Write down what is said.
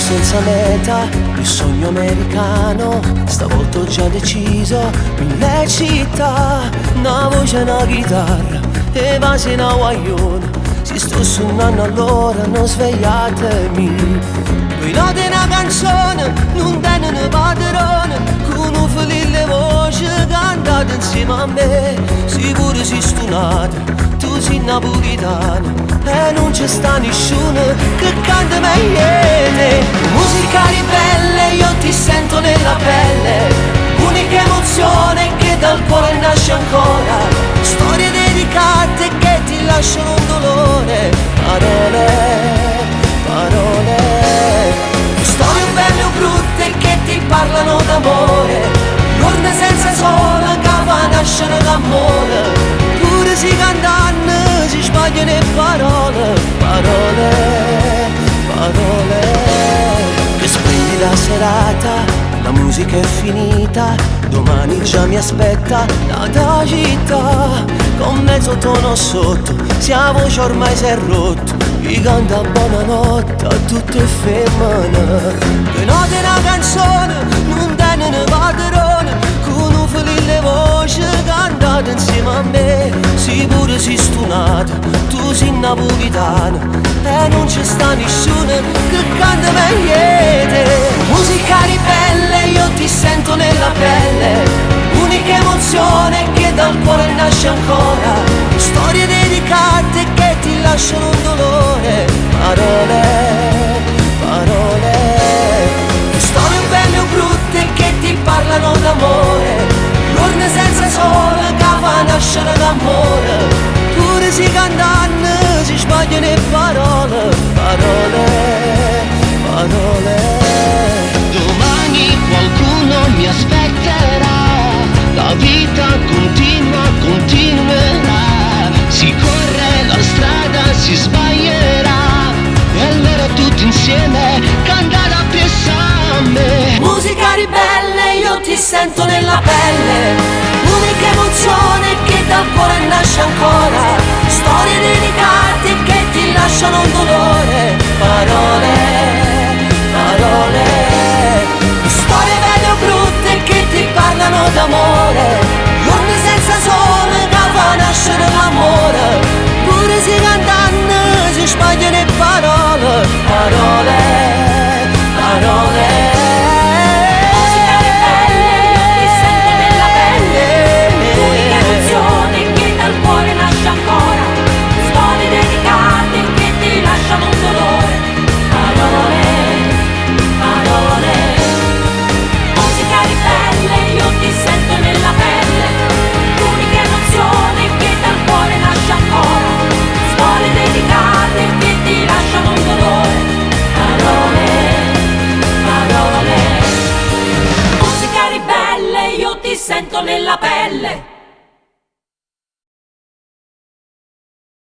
senza meta, il sogno americano, stavolta ho già deciso, mille città, una voce e una chitarra, e base una guaglione, si sto suonando allora, non svegliatemi. Voi note una canzone, non tengono padrone, con un felice voce cantate insieme a me, sicuro si stunate. Tu sei napolitano e non c'è sta nessuno che canta meglio te. Musica ribelle, io ti sento nella pelle, unica emozione che dal cuore nasce ancora, storie dedicate che ti lasciano un dolore, parole, parole, storie belle o brutte che ti parlano d'amore, giorni senza sole che va nascere d'amore. Pure si cantano, si sbagliano le parole, parole, parole. Che spegni la serata, la musica è finita, domani già mi aspetta la tua città, con mezzo tono sotto, sia voce ormai si è rotto, vi canta buonanotte a tutte femmine. Che note una canzone, non tengono padrone, con un felice voce cantate insieme a me, sicuro si stunate, tu sei napolitano e non c'è sta nessuno che canta meglio te. Musica ribelle, io ti sento nella pelle, unica emozione che dal cuore nasce ancora, storie dedicate che ti lasciano un dolore, parole, parole, storie belle o brutte che ti parlano d'amore, giorni senza sole che fa nascere d'amore, pure si cantano, si sbagliano le parole, parole, parole. Domani qualcuno mi aspetterà, la vita continua, continuerà, si corre la strada, si sbaglierà, e allora tutti insieme cantare a piesame. Musica ribelle, io ti sento nella pelle, unica emozione che dal cuore nasce ancora, storie dedicate che ti lasciano un dolore, parole, parole, storie belle o brutte che ti parlano d'amore, giorni senza sole che fa nascere l'amore.